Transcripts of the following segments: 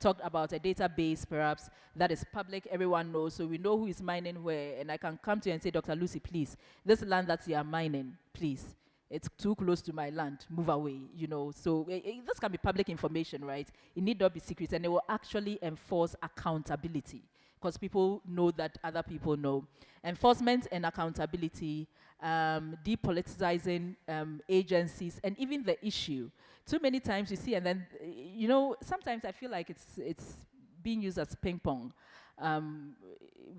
talked about a database, perhaps, that is public, everyone knows, so we know who is mining where, and I can come to you and say, Dr. Lucy, please, this land that you are mining, please, it's too close to my land, move away, you know. So this can be public information, right? It need not be secret, and it will actually enforce accountability, because people know that other people know. Enforcement and accountability, depoliticizing agencies, and even the issue. Too many times you see, and then, you know, sometimes I feel like it's being used as ping pong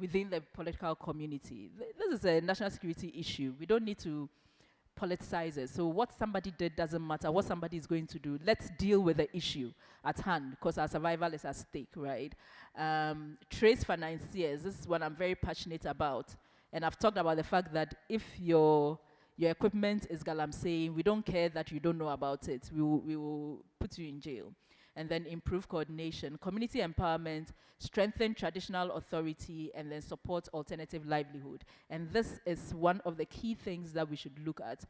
within the political community. This is a national security issue. We don't need to politicize it. So what somebody did doesn't matter. What somebody is going to do, let's deal with the issue at hand, because our survival is at stake, right? Trace financiers, this is what I'm very passionate about. And I've talked about the fact that if your equipment is Galamsey, we don't care that you don't know about it. We will put you in jail. And then improve coordination, community empowerment, strengthen traditional authority, and then support alternative livelihood. And this is one of the key things that we should look at,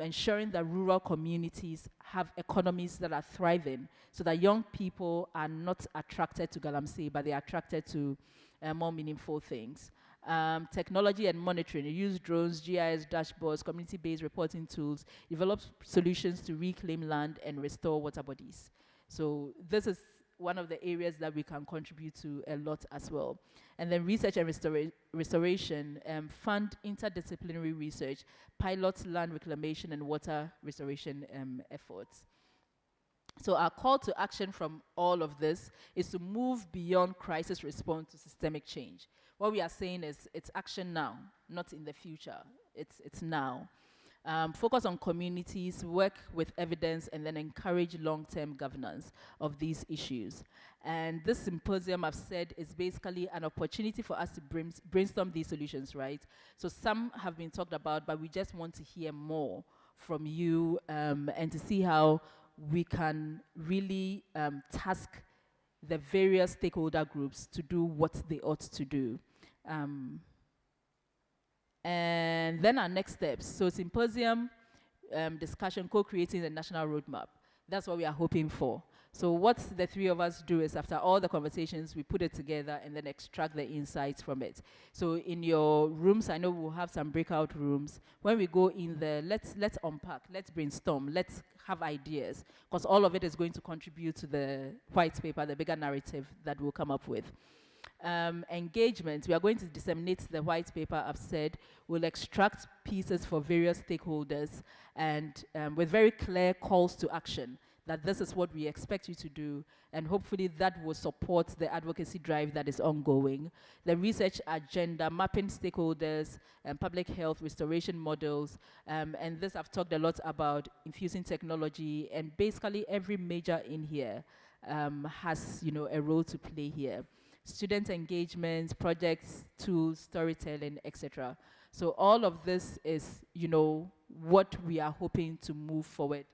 ensuring that rural communities have economies that are thriving, so that young people are not attracted to Galamsey, but they are attracted to more meaningful things. Technology and monitoring, use drones, GIS dashboards, community-based reporting tools, develop solutions to reclaim land and restore water bodies. So this is one of the areas that we can contribute to a lot as well. And then research and restoration, fund interdisciplinary research, pilot land reclamation and water restoration efforts. So our call to action from all of this is to move beyond crisis response to systemic change. What we are saying is it's action now, not in the future. It's now. Focus on communities, work with evidence, and then encourage long-term governance of these issues. And this symposium, I've said, is basically an opportunity for us to brainstorm these solutions, right? So some have been talked about, but we just want to hear more from you and to see how we can really task the various stakeholder groups to do what they ought to do. And then our next steps. So symposium, discussion, co-creating the national roadmap. That's what we are hoping for. So what the three of us do is, after all the conversations, we put it together and then extract the insights from it. So in your rooms, I know we'll have some breakout rooms. When we go in there, let's unpack, let's brainstorm, let's have ideas, because all of it is going to contribute to the white paper, the bigger narrative that we'll come up with. Engagement, we are going to disseminate the white paper, I've said. We'll extract pieces for various stakeholders, and with very clear calls to action, that this is what we expect you to do, and hopefully that will support the advocacy drive that is ongoing. The research agenda, mapping stakeholders, public health restoration models, and this I've talked a lot about, infusing technology, and basically every major in here has, you know, a role to play here. Student engagement, projects, tools, storytelling, etc. So all of this is, you know, what we are hoping to move forward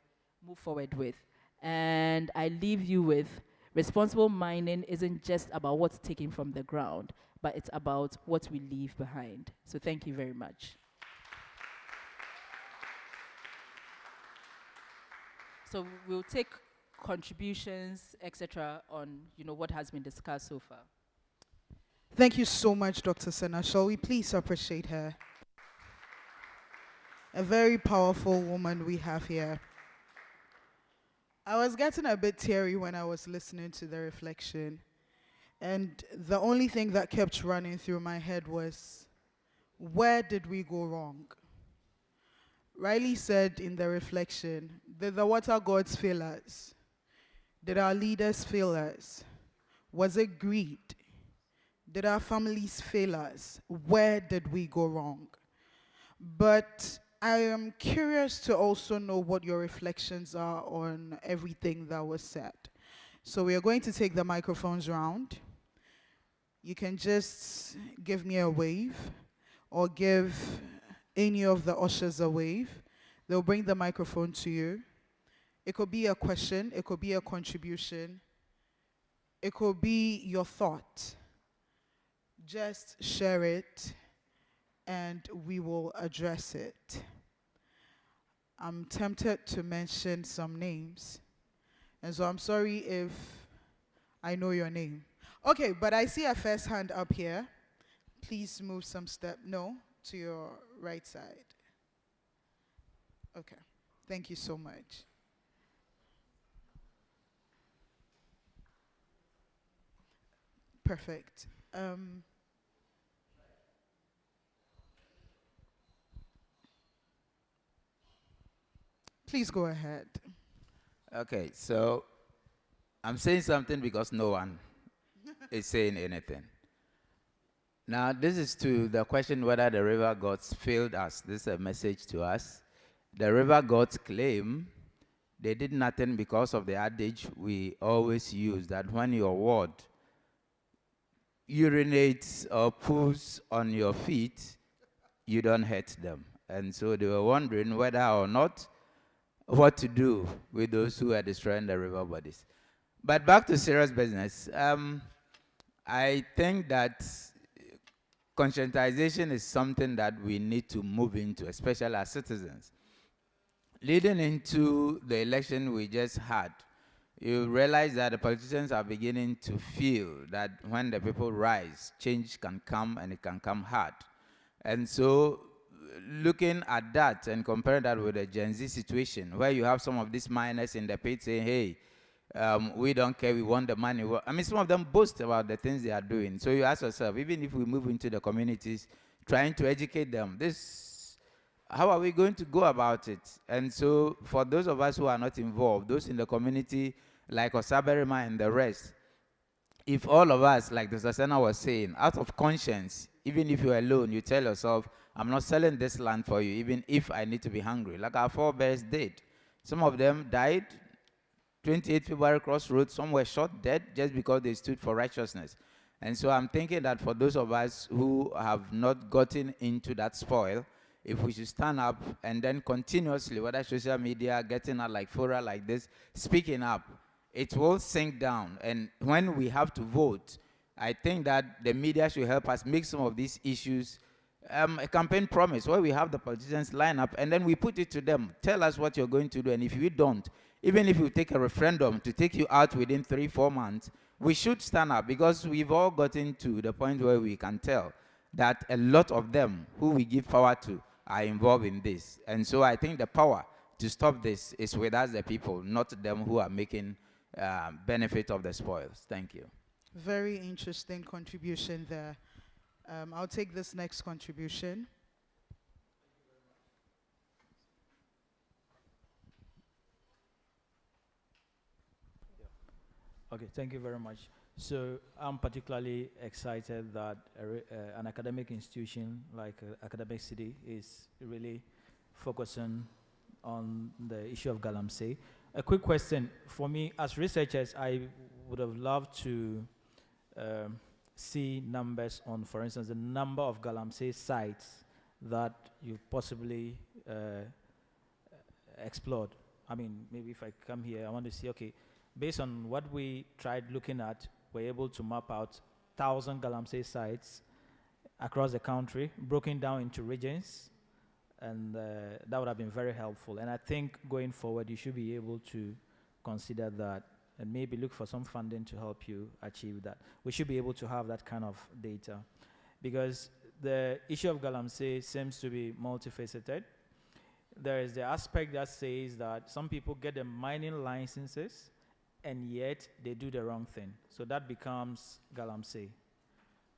with. And I leave you with, responsible mining isn't just about what's taken from the ground, but it's about what we leave behind. So thank you very much. So we'll take contributions, etc., on, you know, what has been discussed so far. Thank you so much, Dr. Senna. Shall we please appreciate her? A very powerful woman we have here. I was getting a bit teary when I was listening to the reflection, and the only thing that kept running through my head was, where did we go wrong? Riley said in the reflection, did the water gods fail us? Did our leaders fail us? Was it greed? Did our families fail us? Where did we go wrong? But I am curious to also know what your reflections are on everything that was said. So we are going to take the microphones round. You can just give me a wave, or give any of the ushers a wave. They'll bring the microphone to you. It could be a question, it could be a contribution, it could be your thought. Just share it, and we will address it. I'm tempted to mention some names, and so I'm sorry if I know your name. Okay, but I see a first hand up here. Please move some step. No, to your right side. Okay. Thank you so much. Perfect. Please go ahead. Okay, so I'm saying something because no one is saying anything. Now, this is to the question whether the river gods failed us. This is a message to us. The river gods claim they did nothing because of the adage we always use that when your ward urinates or poos on your feet, you don't hurt them. And so they were wondering whether or not what to do with those who are destroying the river bodies. But back to serious business. I think that conscientization is something that we need to move into, especially as citizens. Leading into the election we just had, you realize that the politicians are beginning to feel that when the people rise, change can come and it can come hard. And so looking at that and comparing that with the Gen Z situation, where you have some of these miners in the pit saying, hey, we don't care, we want the money. I mean, some of them boast about the things they are doing. So you ask yourself, even if we move into the communities, trying to educate them, how are we going to go about it? And so for those of us who are not involved, those in the community, like Osaberima and the rest, if all of us, like the Sasana was saying, out of conscience, even if you're alone, you tell yourself, I'm not selling this land for you, even if I need to be hungry, like our forebears did. Some of them died, 28 February Crossroads, some were shot dead just because they stood for righteousness. And so I'm thinking that for those of us who have not gotten into that spoil, if we should stand up and then continuously, whether social media, getting out like fora like this, speaking up, it will sink down. And when we have to vote, I think that the media should help us make some of these issues a campaign promise where we have the politicians line up and then we put it to them. Tell us what you're going to do. And if you don't, even if you take a referendum to take you out within 3-4 months, we should stand up because we've all gotten to the point where we can tell that a lot of them who we give power to are involved in this. And so I think the power to stop this is with us, the people, not them who are making benefit of the spoils. Thank you. Very interesting contribution there. I'll take this next contribution. Okay, thank you very much. So I'm particularly excited that an academic institution like Academic City is really focusing on the issue of Galamsey. A quick question for me, as researchers, I would have loved to see numbers on, for instance, the number of Galamsey sites that you possibly explored. I mean, maybe if I come here, I want to see, okay, based on what we tried looking at, we're able to map out 1,000 Galamsey sites across the country, broken down into regions, and that would have been very helpful. And I think going forward, you should be able to consider that and maybe look for some funding to help you achieve that. We should be able to have that kind of data because the issue of Galamsey seems to be multifaceted. There is the aspect that says that some people get the mining licenses and yet they do the wrong thing. So that becomes Galamsey,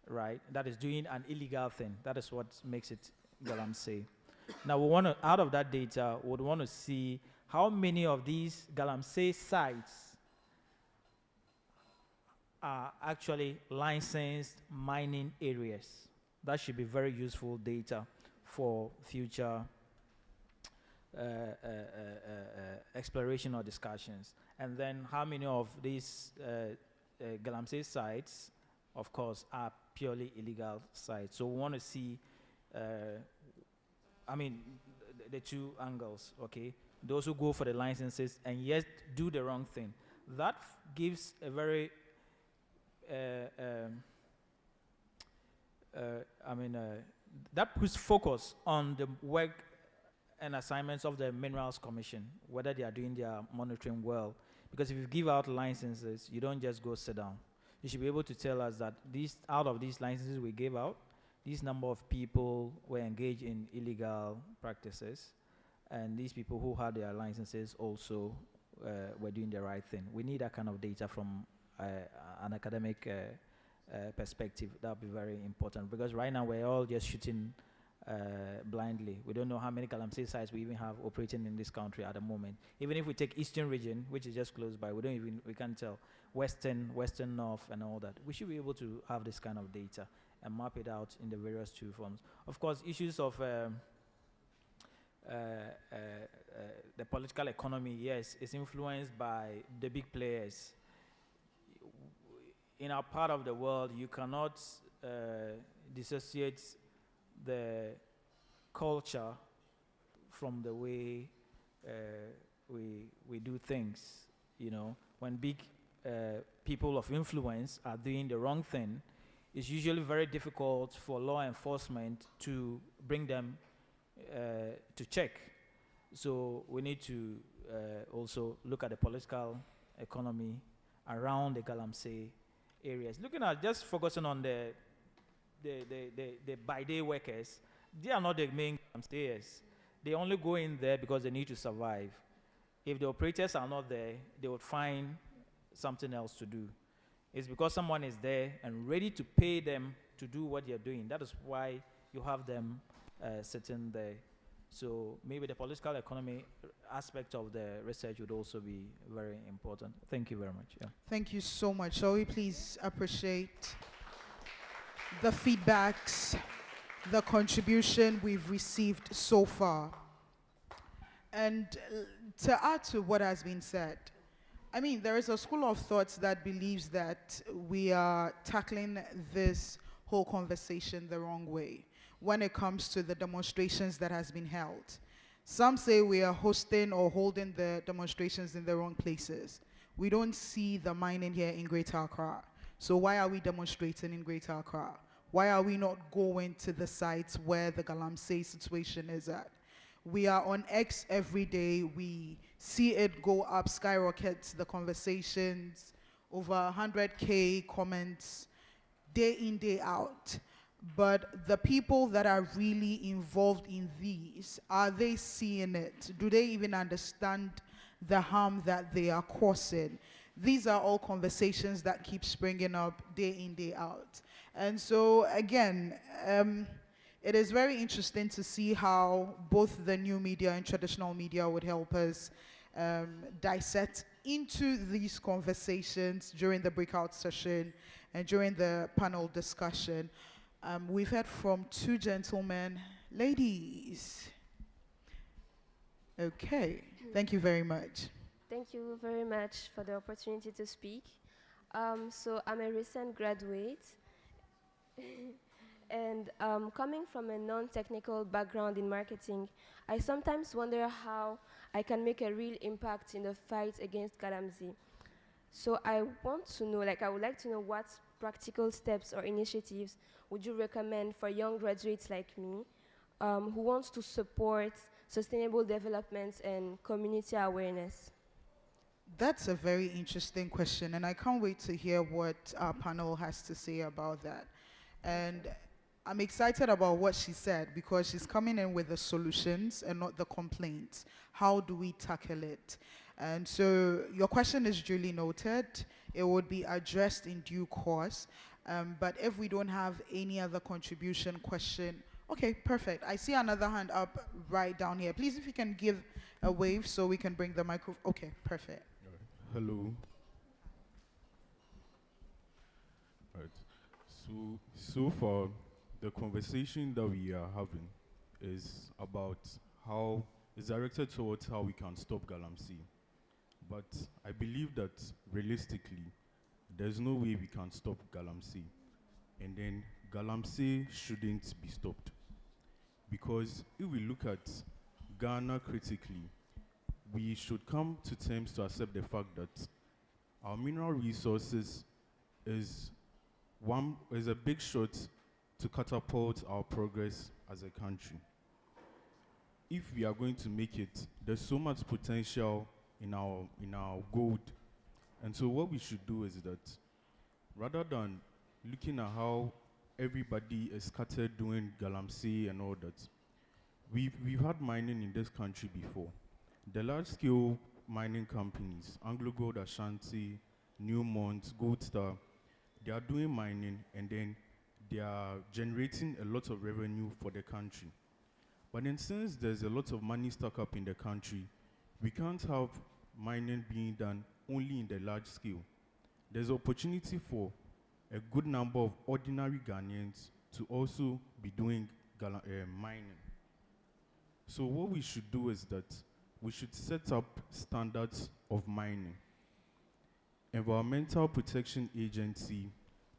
right? That is doing an illegal thing. That is what makes it Galamsey. Now, we want to, out of that data, we would want to see how many of these Galamsey sites are actually licensed mining areas. That should be very useful data for future exploration or discussions. And then how many of these Galamsey sites, of course, are purely illegal sites. So we want to see, I mean, the two angles, okay? Those who go for the licenses and yet do the wrong thing. That gives a very, that puts focus on the work and assignments of the Minerals Commission, whether they are doing their monitoring well. Because if you give out licenses, you don't just go sit down. You should be able to tell us that out of these licenses we gave out, this number of people were engaged in illegal practices, and these people who had their licenses also were doing the right thing. We need that kind of data from an academic perspective. That would be very important, because right now we're all just shooting blindly. We don't know how many Galamsey sites we even have operating in this country at the moment. Even if we take Eastern region, which is just close by, we can't tell. Western North and all that. We should be able to have this kind of data and map it out in the various two forms. Of course, issues of the political economy, yes, is influenced by the big players. In our part of the world, you cannot dissociate the culture from the way we do things. You know, when big people of influence are doing the wrong thing, it's usually very difficult for law enforcement to bring them to check. So we need to also look at the political economy around the Galamsey areas. Looking at just focusing on the by-day workers, they are not the main Galamseyers. They only go in there because they need to survive. If the operators are not there, they would find something else to do. It's because someone is there and ready to pay them to do what they're doing. That is why you have them sitting there. So maybe the political economy aspect of the research would also be very important. Thank you very much. Yeah. Thank you so much. Shall we please appreciate the feedbacks, the contribution we've received so far? And to add to what has been said, I mean, there is a school of thought that believes that we are tackling this whole conversation the wrong way when it comes to the demonstrations that has been held. Some say we are hosting or holding the demonstrations in the wrong places. We don't see the mining here in Greater Accra. So why are we demonstrating in Greater Accra? Why are we not going to the sites where the Galamsey situation is at? We are on X every day. We see it go up, skyrockets, the conversations, over 100K comments, day in, day out. But the people that are really involved in these, are they seeing it? Do they even understand the harm that they are causing? These are all conversations that keep springing up day in, day out. And so, again, it is very interesting to see how both the new media and traditional media would help us dissect into these conversations during the breakout session and during the panel discussion. We've heard from two gentlemen. Ladies. Okay, thank you very much. Thank you very much for the opportunity to speak. So I'm a recent graduate. And coming from a non-technical background in marketing, I sometimes wonder how I can make a real impact in the fight against Galamsey. So I want to know, I would like to know what practical steps or initiatives would you recommend for young graduates like me who wants to support sustainable development and community awareness? That's a very interesting question, and I can't wait to hear what our panel has to say about that. And I'm excited about what she said because she's coming in with the solutions and not the complaints. How do we tackle it? And so your question is duly noted. It would be addressed in due course. But if we don't have any other contribution question, okay, perfect. I see another hand up right down here. Please, if you can give a wave so we can bring the microphone. Okay, perfect. Hello. Right. So far, the conversation that we are having is about how it's directed towards how we can stop Galamsey. But I believe that realistically, there's no way we can stop Galamsey. And then Galamsey shouldn't be stopped. Because if we look at Ghana critically, we should come to terms to accept the fact that our mineral resources is a big shot to catapult our progress as a country. If we are going to make it, there's so much potential in our gold And so what we should do is that rather than looking at how everybody is scattered doing Galamsey and all that, we've had mining in this country before. The large-scale mining companies, Anglo Gold Ashanti, Newmont, Gold Star, they are doing mining and then they are generating a lot of revenue for the country. But then since there's a lot of money stuck up in the country, we can't have mining being done only in the large scale. There's opportunity for a good number of ordinary Ghanaians to also be doing mining. So what we should do is that we should set up standards of mining. Environmental Protection Agency,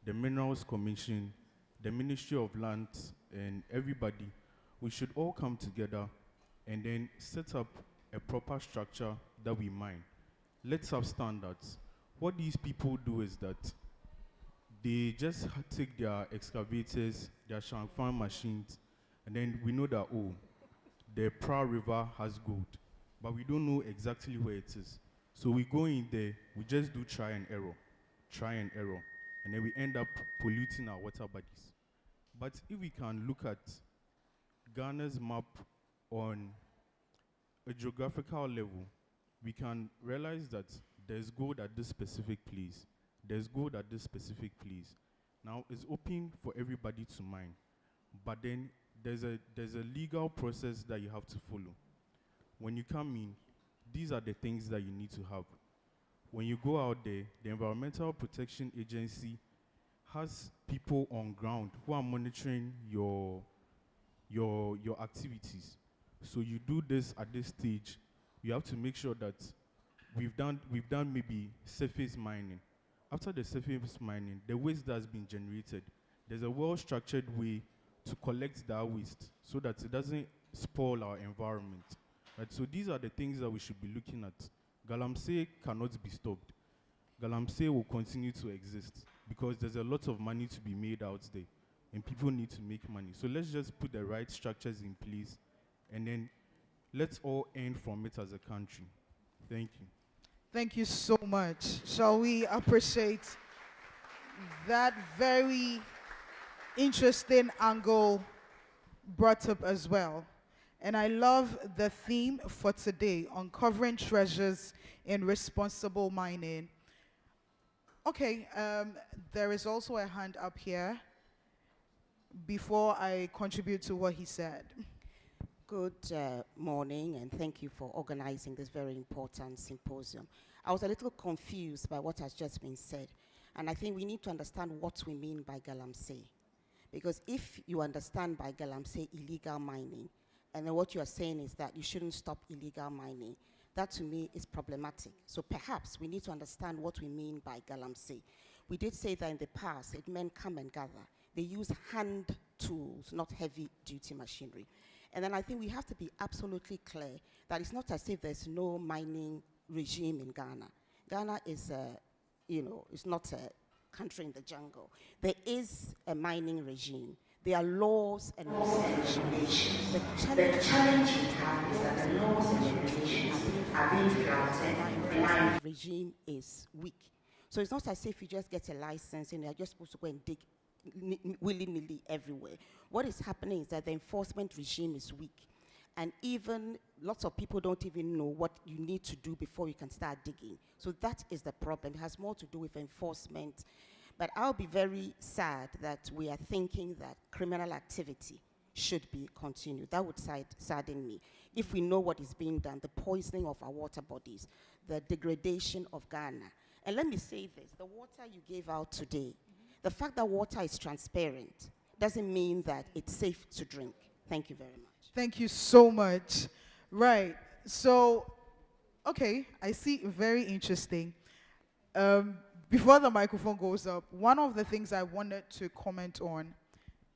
the Minerals Commission, the Ministry of Lands, and everybody, we should all come together and then set up a proper structure that we mine. Let's have standards. What these people do is that they just take their excavators, their Shangfang machines, and then we know that, oh, the Pra River has gold, but we don't know exactly where it is. So we go in there, we just do try and error, and then we end up polluting our water bodies. But if we can look at Ghana's map on a geographical level, we can realize that there's gold at this specific place. There's gold at this specific place. Now it's open for everybody to mine, but then there's a legal process that you have to follow. When you come in, these are the things that you need to have. When you go out there, the Environmental Protection Agency has people on ground who are monitoring your activities. So you do this at this stage, you have to make sure that we've done maybe surface mining. After the surface mining, the waste that's been generated, there's a well-structured way to collect that waste so that it doesn't spoil our environment. Right? So these are the things that we should be looking at. Galamsey cannot be stopped. Galamsey will continue to exist because there's a lot of money to be made out there and people need to make money. So let's just put the right structures in place and then let's all earn from it as a country. Thank you. Thank you so much. Shall we appreciate that very interesting angle brought up as well? And I love the theme for today, uncovering treasures in responsible mining. Okay, there is also a hand up here before I contribute to what he said. Good morning, and thank you for organizing this very important symposium. I was a little confused by what has just been said, and I think we need to understand what we mean by Galamsey. Because if you understand by Galamsey illegal mining, and then what you are saying is that you shouldn't stop illegal mining, that to me is problematic. So perhaps we need to understand what we mean by Galamsey. We did say that in the past, it meant come and gather. They use hand tools, not heavy duty machinery. And then I think we have to be absolutely clear that it's not as if there's no mining regime in Ghana. Ghana is, it's not a country in the jungle. There is a mining regime. There are laws and regulations. The challenge we have is that the laws and regulations are being flouted. The mining regime is weak. So it's not as if you just get a license and you're just supposed to go and dig willy-nilly everywhere. What is happening is that the enforcement regime is weak. And even lots of people don't even know what you need to do before you can start digging. So that is the problem. It has more to do with enforcement. But I'll be very sad that we are thinking that criminal activity should be continued. That would sadden me. If we know what is being done, the poisoning of our water bodies, the degradation of Ghana. And let me say this, the water you gave out today, the fact that water is transparent doesn't mean that it's safe to drink. Thank you very much. Thank you so much. Right. So, okay, I see. Very interesting. Before the microphone goes up, one of the things I wanted to comment on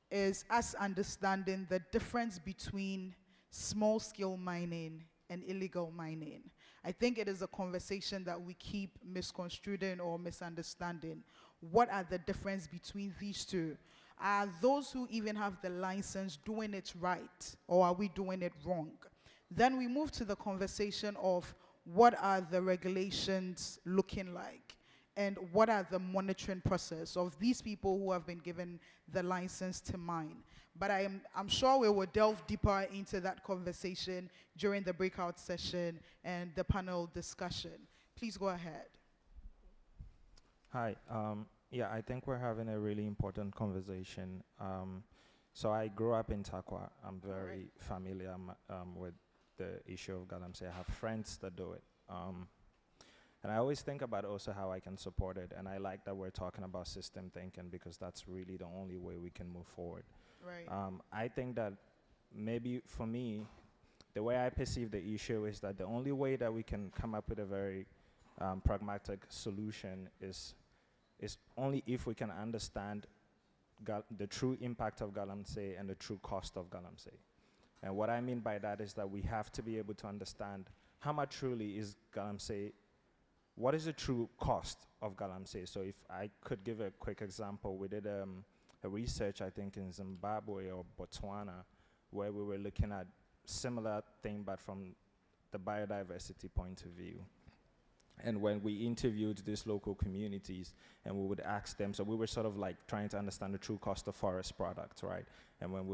is us understanding the difference between small-scale mining and illegal mining. I think it is a conversation that we keep misconstruing or misunderstanding. What are the difference between these two? Are those who even have the license doing it right, or are we doing it wrong? Then we move to the conversation of what are the regulations looking like? and what are the monitoring process of these people who have been given the license to mine. But I'm sure we will delve deeper into that conversation during the breakout session and the panel discussion. Please go ahead. Hi. Yeah, I think we're having a really important conversation. So I grew up in Takwa. I'm very familiar with the issue of Galamsey. I have friends that do it. And I always think about also how I can support it. And I like that we're talking about system thinking, because that's really the only way we can move forward. Right. I think that maybe for me, the way I perceive the issue is that the only way that we can come up with a very pragmatic solution is only if we can understand the true impact of Galamsey and the true cost of Galamsey. And what I mean by that is that we have to be able to understand how much truly is Galamsey, what is the true cost of Galamsey. So if I could give a quick example, we did a research, I think in Zimbabwe or Botswana, where we were looking at similar thing, but from the biodiversity point of view. And when we interviewed these local communities and we would ask them, so we were sort of like trying to understand the true cost of forest products, right? And when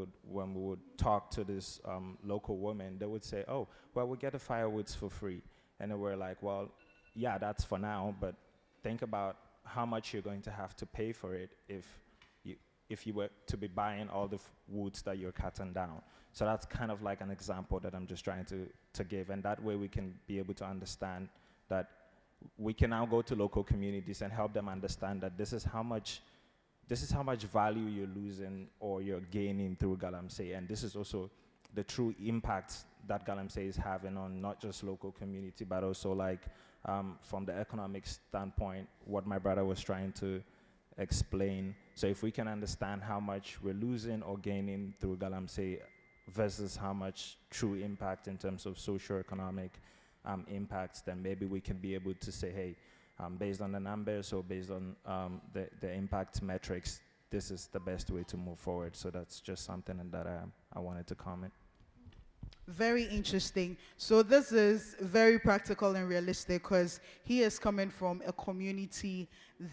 we would talk to this local women, they would say, oh, well, we get the firewoods for free. And then we're like, well, yeah, that's for now, but think about how much you're going to have to pay for it if you were to be buying all the woods that you're cutting down. So that's kind of like an example that I'm just trying to give. And that way we can be able to understand that we can now go to local communities and help them understand that this is how much value you're losing or you're gaining through Galamsey. And this is also the true impact that Galamsey is having on not just local community, but also like from the economic standpoint, what my brother was trying to explain. So if we can understand how much we're losing or gaining through Galamsey versus how much true impact in terms of socioeconomic impacts, then maybe we can be able to say, hey, based on the numbers or based on the impact metrics, this is the best way to move forward. So that's just something that I wanted to comment. Very interesting. So this is very practical and realistic, because he is coming from a community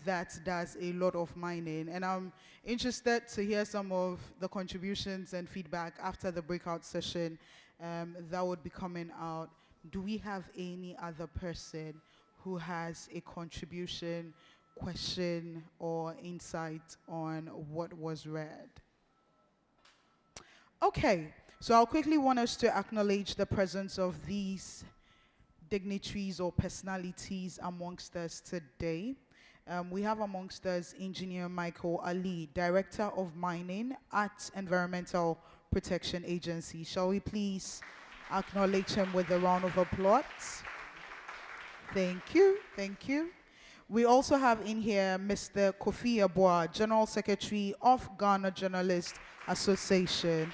that does a lot of mining. And I'm interested to hear some of the contributions and feedback after the breakout session that would be coming out. Do we have any other person who has a contribution, question, or insight on what was read? Okay, so I'll quickly want us to acknowledge the presence of these dignitaries or personalities amongst us today. We have amongst us Engineer Michael Ali, Director of Mining at Environmental Protection Agency. Shall we please acknowledge him with a round of applause? Thank you, thank you. We also have in here Mr. Kofi Abua, General Secretary of Ghana Journalists Association.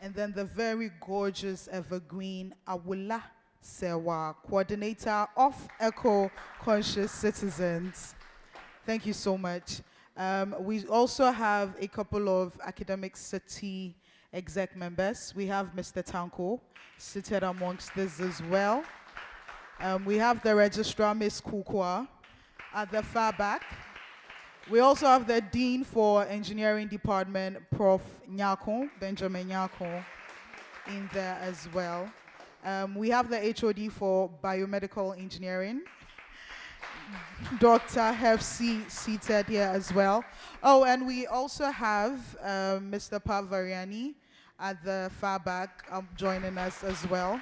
And then the very gorgeous evergreen Awula Sewa, Coordinator of Eco-Conscious Citizens. Thank you so much. We also have a couple of academic city exec members. We have Mr. Tanko seated amongst this as well. We have the registrar, Ms. Kukwa, at the far back. We also have the Dean for Engineering Department, Prof. Nyako, Benjamin Nyako, in there as well. We have the HOD for Biomedical Engineering, Dr. Hefsi, seated here as well. Oh, and we also have Mr. Pavariani at the far back joining us as well,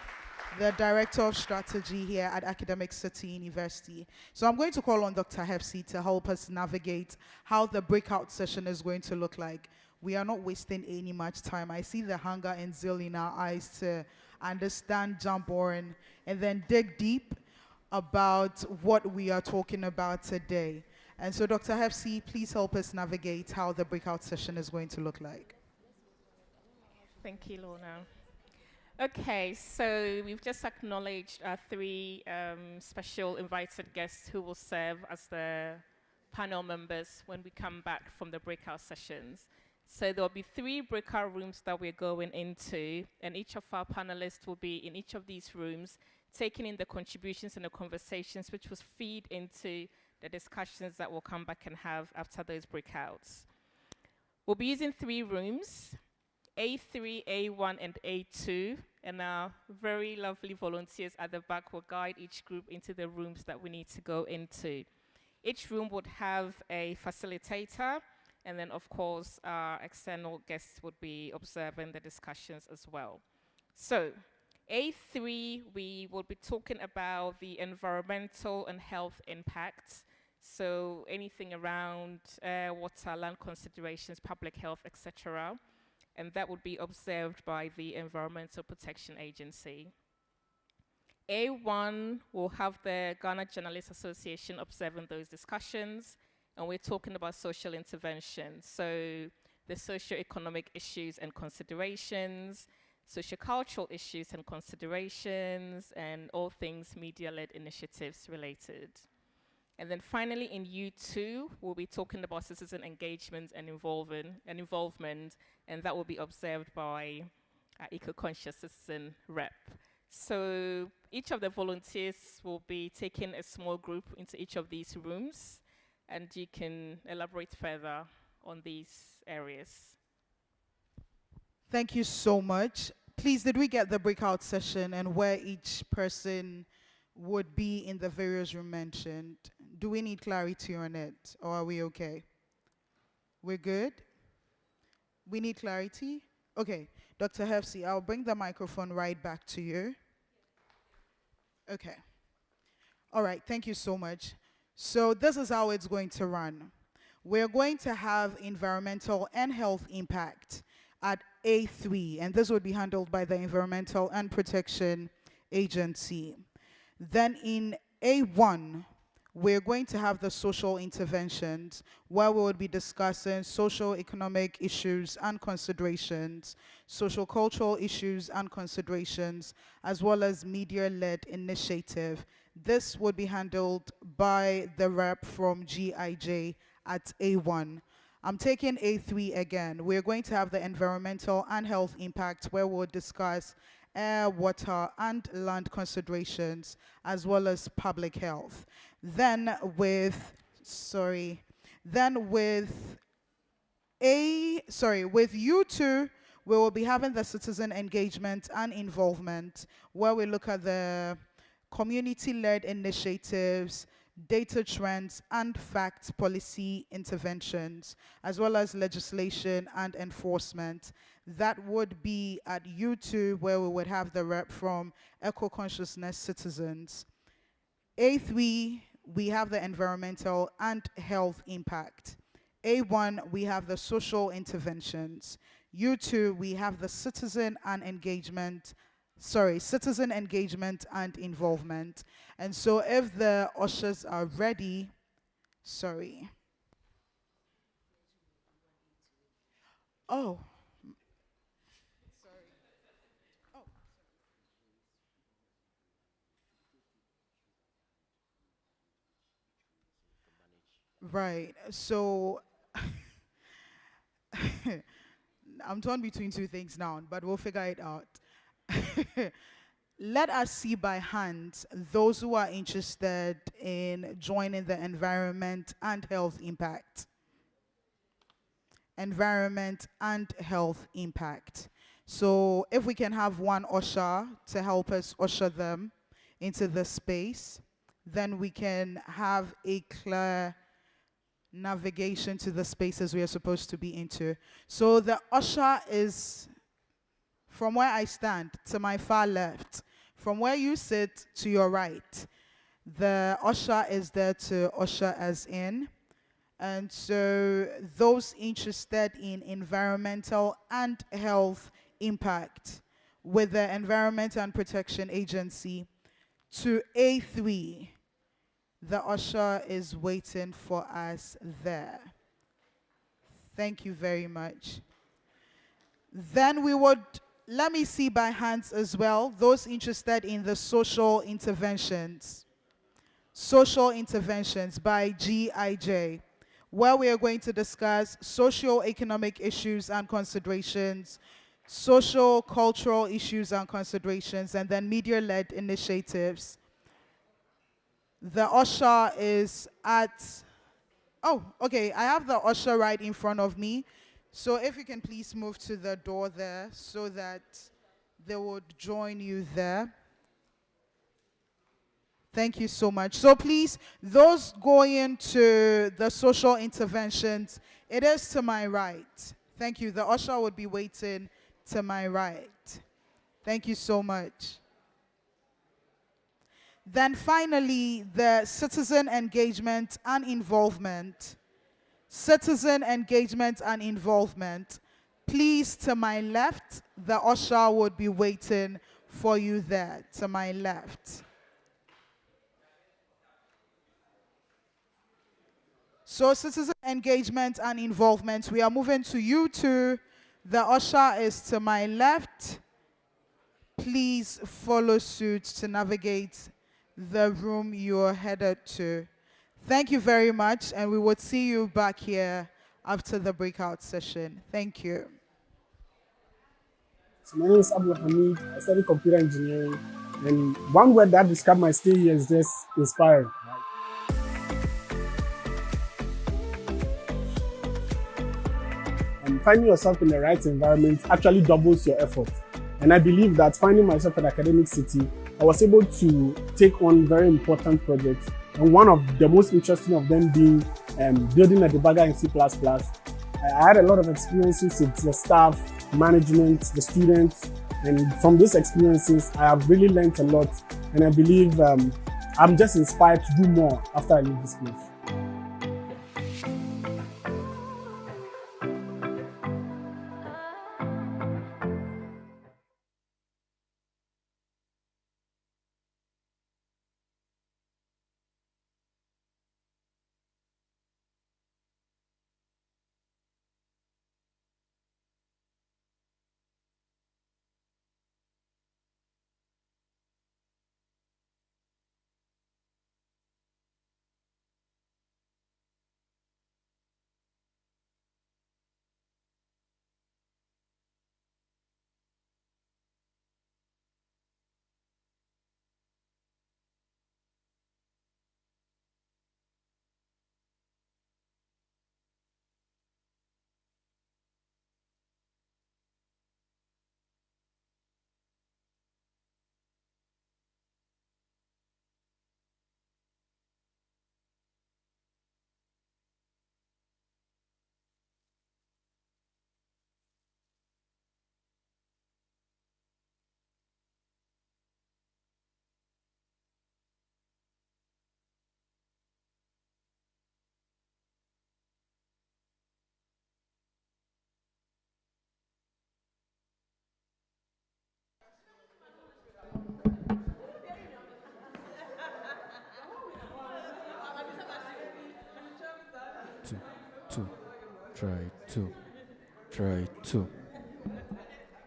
the Director of Strategy here at Academic City University. So I'm going to call on Dr. Hefsi to help us navigate how the breakout session is going to look like. We are not wasting any much time. I see the hunger and zeal in our eyes to understand, jump on, and then dig deep about what we are talking about today. And so Dr. Hefsi, please help us navigate how the breakout session is going to look like. Thank you, Lorna. Okay, so we've just acknowledged our three special invited guests who will serve as the panel members when we come back from the breakout sessions. So there will be 3 breakout rooms that we're going into, and each of our panelists will be in each of these rooms taking in the contributions and the conversations which will feed into the discussions that we'll come back and have after those breakouts. We'll be using 3 rooms, A3, A1, and A2, and our very lovely volunteers at the back will guide each group into the rooms that we need to go into. Each room would have a facilitator, and then, of course, our external guests would be observing the discussions as well. So, A3, we will be talking about the environmental and health impacts. So, anything around water, land considerations, public health, etc. And that would be observed by the Environmental Protection Agency. A1 will have the Ghana Journalists Association observing those discussions, and we're talking about social intervention. So the socio-economic issues and considerations, socio-cultural issues and considerations, and all things media-led initiatives related. And then finally in U2, we'll be talking about citizen engagement and involvement, and that will be observed by our eco-conscious citizen rep. So each of the volunteers will be taking a small group into each of these rooms, and you can elaborate further on these areas. Thank you so much. Please, did we get the breakout session and where each person would be in the various rooms mentioned? Do we need clarity on it, or are we okay? We're good? We need clarity? Okay, Dr. Hefsi, I'll bring the microphone right back to you. Okay. All right, thank you so much. So this is how it's going to run. We're going to have environmental and health impact at A3, and this would be handled by the Environmental and Protection Agency. Then in A1, we're going to have the social interventions, where we will be discussing social economic issues and considerations, social cultural issues and considerations, as well as media-led initiative. This would be handled by the rep from GIJ at A1. I'm taking A3 again. We're going to have the environmental and health impact, where we'll discuss air, water, and land considerations, as well as public health. Then with U2, we will be having the citizen engagement and involvement, where we look at the community-led initiatives, data trends, and fact policy interventions, as well as legislation and enforcement. That would be at U2, where we would have the rep from Eco-Consciousness Citizens. A3, we have the environmental and health impact. A1, we have the social interventions. U2, we have the citizen engagement and involvement. And so if the ushers are ready, Oh. Right. So I'm torn between 2 things now, but we'll figure it out. Let us see by hand those who are interested in joining the environment and health impact. Environment and health impact. So if we can have one usher to help us usher them into the space, then we can have a clear navigation to the spaces we are supposed to be into. So the usher is from where I stand to my far left. From where you sit to your right, the usher is there to usher us in. And so those interested in environmental and health impact with the Environment and Protection Agency to A3. The usher is waiting for us there. Thank you very much. Then let me see by hands as well, those interested in the social interventions. Social interventions by GIJ, where we are going to discuss socio-economic issues and considerations, social, cultural issues and considerations, and then media-led initiatives. The usher is at, oh, okay, I have the usher right in front of me. So if you can please move to the door there so that they would join you there. Thank you so much. So please, those going to the social interventions, it is to my right. Thank you. The usher would be waiting to my right. Thank you so much. Then finally, the citizen engagement and involvement. Citizen engagement and involvement. Please, to my left, the usher would be waiting for you there, to my left. So citizen engagement and involvement, we are moving to you two. The usher is to my left. Please follow suit to navigate the room you're headed to. Thank you very much, and we will see you back here after the breakout session. Thank you. So my name is Abdul Hamid. I study computer engineering, and one word that describes my stay here is just inspired. And finding yourself in the right environment actually doubles your effort. And I believe that finding myself at Academic City, I was able to take on very important projects. And one of the most interesting of them being building a debugger in C++. I had a lot of experiences with the staff, management, the students, and from those experiences, I have really learned a lot. And I believe I'm just inspired to do more after I leave this place.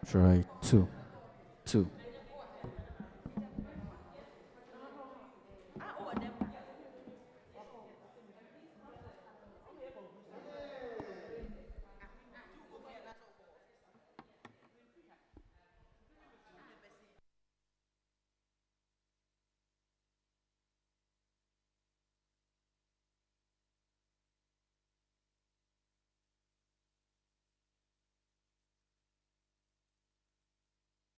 Try two.